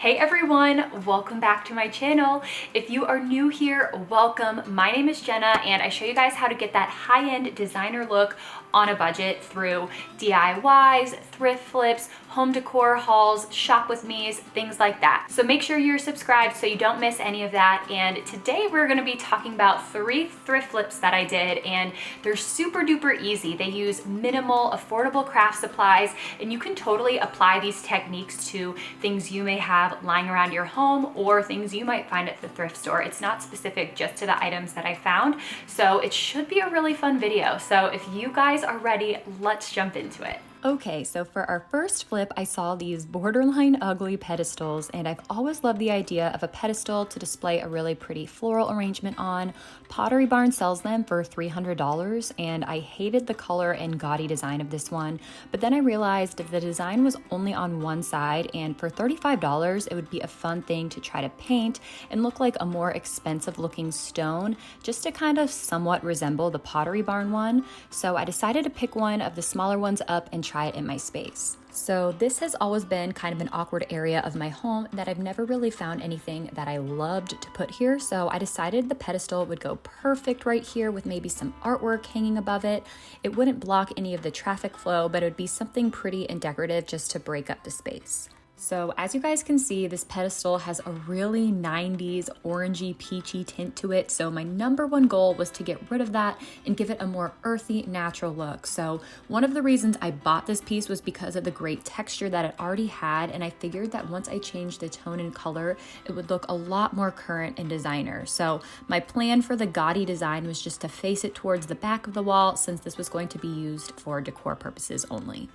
Hey everyone, welcome back to my channel. If you are new here, welcome. My name is Jenna and I show you guys how to get that high-end designer look on a budget through DIYs, thrift flips, home decor hauls, shop with me's, things like that. So make sure you're subscribed so you don't miss any of that. And today we're gonna be talking about 3 thrift flips that I did, and they're super duper easy. They use minimal, affordable craft supplies, and you can totally apply these techniques to things you may have lying around your home or things you might find at the thrift store. It's not specific just to the items that I found, so it should be a really fun video. So if you guys are ready, let's jump into it. Okay, so for our first flip, I saw these borderline ugly pedestals, and I've always loved the idea of a pedestal to display a really pretty floral arrangement on. Pottery Barn sells them for $300, and I hated the color and gaudy design of this one, but then I realized that the design was only on one side, and for $35, it would be a fun thing to try to paint and look like a more expensive looking stone, just to kind of somewhat resemble the Pottery Barn one. So I decided to pick one of the smaller ones up and try it in my space. So this has always been kind of an awkward area of my home that I've never really found anything that I loved to put here. So I decided the pedestal would go perfect right here with maybe some artwork hanging above it. It wouldn't block any of the traffic flow, but it would be something pretty and decorative just to break up the space. So as you guys can see, this pedestal has a really 90s orangey peachy tint to it. So my number one goal was to get rid of that and give it a more earthy, natural look. So one of the reasons I bought this piece was because of the great texture that it already had. And I figured that once I changed the tone and color, it would look a lot more current and designer. So my plan for the gaudy design was just to face it towards the back of the wall, since this was going to be used for decor purposes only.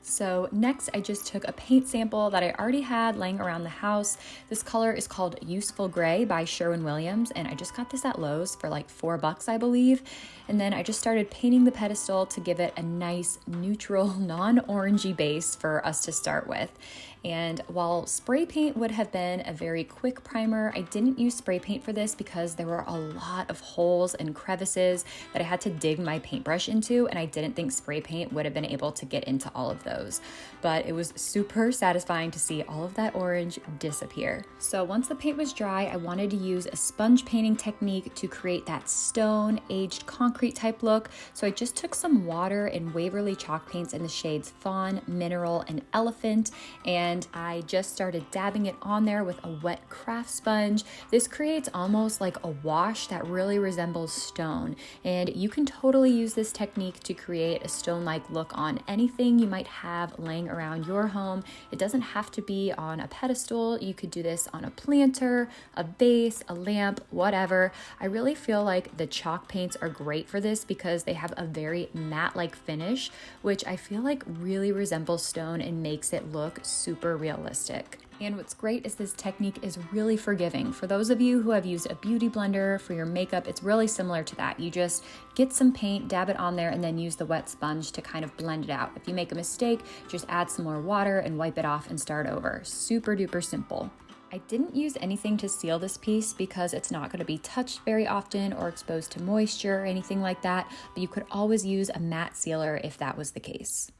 So next, I just took a paint sample that I already had laying around the house. This color is called Useful Gray by Sherwin-Williams, and I just got this at Lowe's for like $4, I believe. And then I just started painting the pedestal to give it a nice neutral, non-orangey base for us to start with. And while spray paint would have been a very quick primer, I didn't use spray paint for this because there were a lot of holes and crevices that I had to dig my paintbrush into, and I didn't think spray paint would have been able to get into all of those. But it was super satisfying to see all of that orange disappear. So once the paint was dry, I wanted to use a sponge painting technique to create that stone, aged concrete type look. So I just took some water and Waverly chalk paints in the shades Fawn, Mineral, and Elephant, and I just started dabbing it on there with a wet craft sponge. This creates almost like a wash that really resembles stone, and you can totally use this technique to create a stone-like look on anything you might have laying around your home. It doesn't have to be on a pedestal. You could do this on a planter, a vase, a lamp, whatever. I really feel like the chalk paints are great for this because they have a very matte-like finish, which I feel like really resembles stone and makes it look super realistic. And what's great is this technique is really forgiving. For those of you who have used a beauty blender for your makeup, it's really similar to that. You just get some paint, dab it on there, and then use the wet sponge to kind of blend it out. If you make a mistake, just add some more water and wipe it off and start over. Super duper simple. I didn't use anything to seal this piece because it's not going to be touched very often or exposed to moisture or anything like that, but you could always use a matte sealer if that was the case.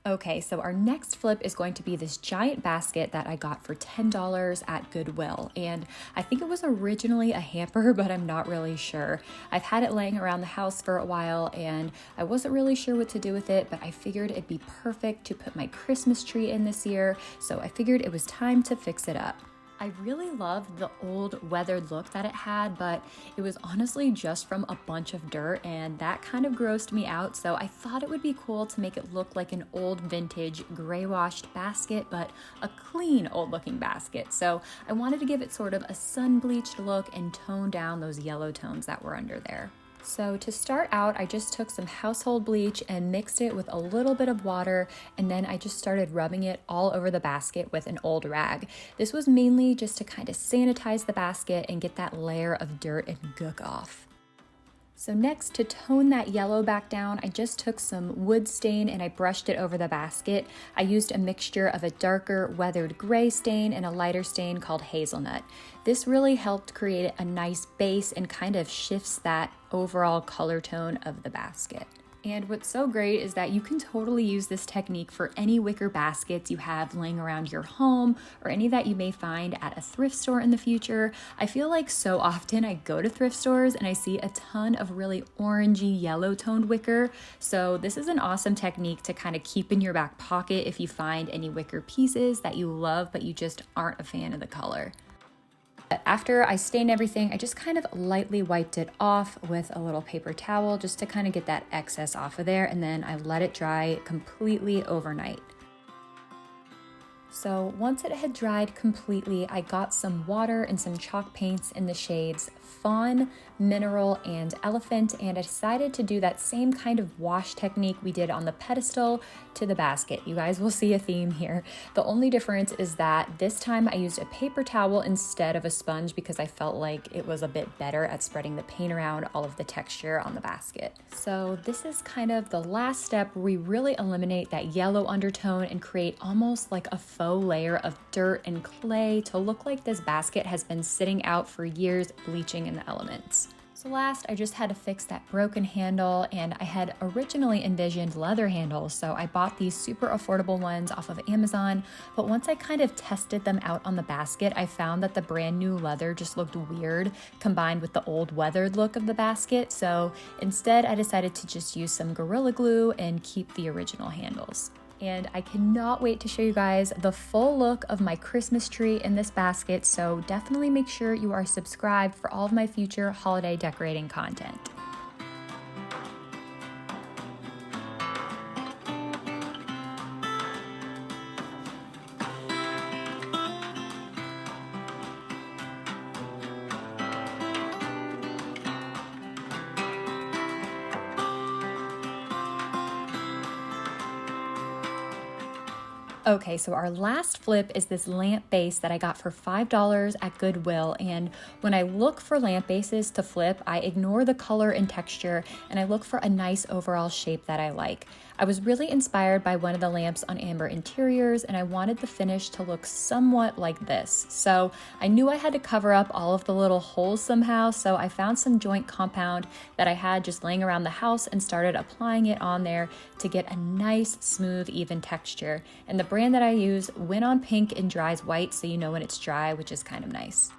Okay, so our next flip is going to be this giant basket that I got for $10 at Goodwill. And I think it was originally a hamper, but I'm not really sure. I've had it laying around the house for a while and I wasn't really sure what to do with it, but I figured it'd be perfect to put my Christmas tree in this year. So I figured it was time to fix it up. I really loved the old weathered look that it had, but it was honestly just from a bunch of dirt, and that kind of grossed me out. So I thought it would be cool to make it look like an old vintage gray washed basket, but a clean old looking basket. So I wanted to give it sort of a sun bleached look and tone down those yellow tones that were under there. So to start out, I just took some household bleach and mixed it with a little bit of water, and then I just started rubbing it all over the basket with an old rag. This was mainly just to kind of sanitize the basket and get that layer of dirt and gook off. So next, to tone that yellow back down, I just took some wood stain and I brushed it over the basket. I used a mixture of a darker weathered gray stain and a lighter stain called hazelnut. This really helped create a nice base and kind of shifts that overall color tone of the basket. And what's so great is that you can totally use this technique for any wicker baskets you have laying around your home or any that you may find at a thrift store in the future. I feel like so often I go to thrift stores and I see a ton of really orangey yellow toned wicker. So this is an awesome technique to kind of keep in your back pocket if you find any wicker pieces that you love but you just aren't a fan of the color. After I stained everything, I just kind of lightly wiped it off with a little paper towel just to kind of get that excess off of there, and then I let it dry completely overnight. So once it had dried completely, I got some water and some chalk paints in the shades Fawn, Mineral, and Elephant, and I decided to do that same kind of wash technique we did on the pedestal to the basket. You guys will see a theme here. The only difference is that this time I used a paper towel instead of a sponge because I felt like it was a bit better at spreading the paint around all of the texture on the basket. So this is kind of the last step where we really eliminate that yellow undertone and create almost like a faux layer of dirt and clay to look like this basket has been sitting out for years bleaching in the elements. So last, I just had to fix that broken handle, and I had originally envisioned leather handles, so I bought these super affordable ones off of Amazon, but once I kind of tested them out on the basket, I found that the brand new leather just looked weird combined with the old weathered look of the basket, so instead I decided to just use some Gorilla Glue and keep the original handles. And I cannot wait to show you guys the full look of my Christmas tree in this basket, so definitely make sure you are subscribed for all of my future holiday decorating content. Okay, so our last flip is this lamp base that I got for $5 at Goodwill, and when I look for lamp bases to flip, I ignore the color and texture and I look for a nice overall shape that I like. I was really inspired by one of the lamps on Amber Interiors and I wanted the finish to look somewhat like this. So I knew I had to cover up all of the little holes somehow, so I found some joint compound that I had just laying around the house and started applying it on there to get a nice, smooth, even texture. And the brand that I use went on pink and dries white, so you know when it's dry, which is kind of nice.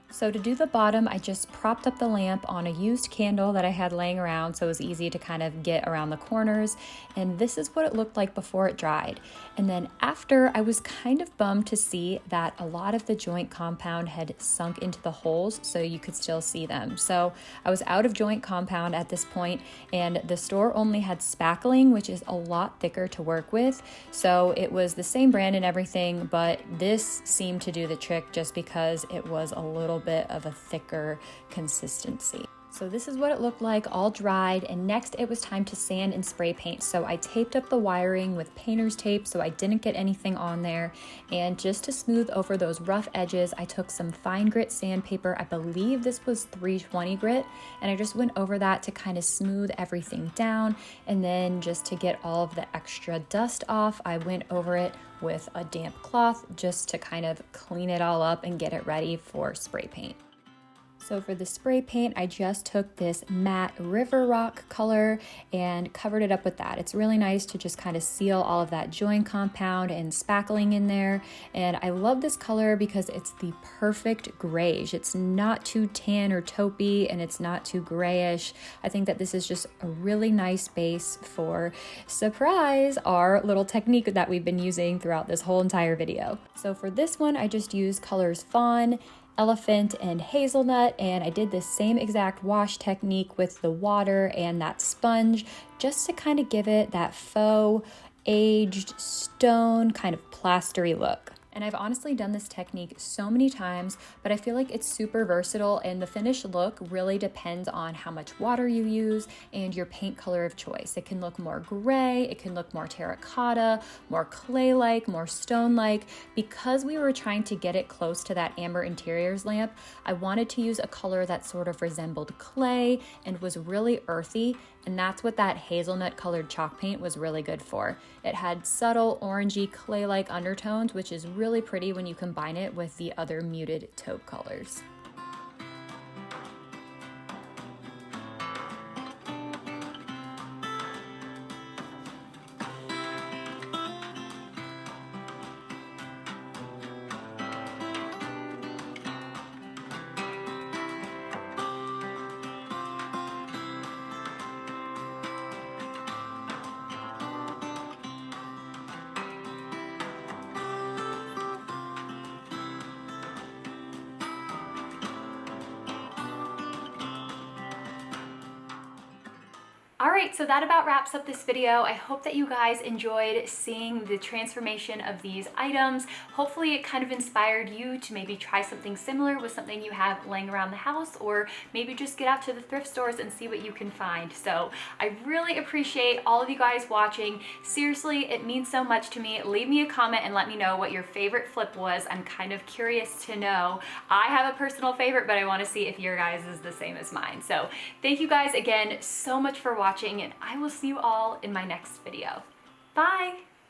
So to do the bottom, I just propped up the lamp on a used candle that I had laying around, so it was easy to kind of get around the corners. And this is what it looked like before it dried. And then after, I was kind of bummed to see that a lot of the joint compound had sunk into the holes, so you could still see them. So I was out of joint compound at this point, and the store only had spackling, which is a lot thicker to work with. So it was the same brand and everything, but this seemed to do the trick just because it was a little bit of a thicker consistency. So this is what it looked like all dried, and next it was time to sand and spray paint. So I taped up the wiring with painter's tape so I didn't get anything on there, and just to smooth over those rough edges, I took some fine grit sandpaper. I believe this was 320 grit, and I just went over that to kind of smooth everything down, and then just to get all of the extra dust off, I went over it with a damp cloth just to kind of clean it all up and get it ready for spray paint. So for the spray paint, I just took this matte River Rock color and covered it up with that. It's really nice to just kind of seal all of that joint compound and spackling in there. And I love this color because it's the perfect grayish. It's not too tan or taupey, and it's not too grayish. I think that this is just a really nice base for, surprise, our little technique that we've been using throughout this whole entire video. So for this one, I just used colors Fawn, Elephant, and Hazelnut, and I did the same exact wash technique with the water and that sponge just to kind of give it that faux aged stone kind of plastery look. And I've honestly done this technique so many times, but I feel like it's super versatile and the finished look really depends on how much water you use and your paint color of choice. It can look more gray, it can look more terracotta, more clay-like, more stone-like. Because we were trying to get it close to that amber interiors lamp, I wanted to use a color that sort of resembled clay and was really earthy, and that's what that hazelnut colored chalk paint was really good for. It had subtle orangey clay-like undertones, which is really pretty when you combine it with the other muted taupe colors. All right, so that about wraps up this video. I hope that you guys enjoyed seeing the transformation of these items. Hopefully it kind of inspired you to maybe try something similar with something you have laying around the house, or maybe just get out to the thrift stores and see what you can find. So I really appreciate all of you guys watching. Seriously, it means so much to me. Leave me a comment and let me know what your favorite flip was. I'm kind of curious to know. I have a personal favorite, but I want to see if your guys is the same as mine. So thank you guys again so much for watching, and I will see you all in my next video. Bye!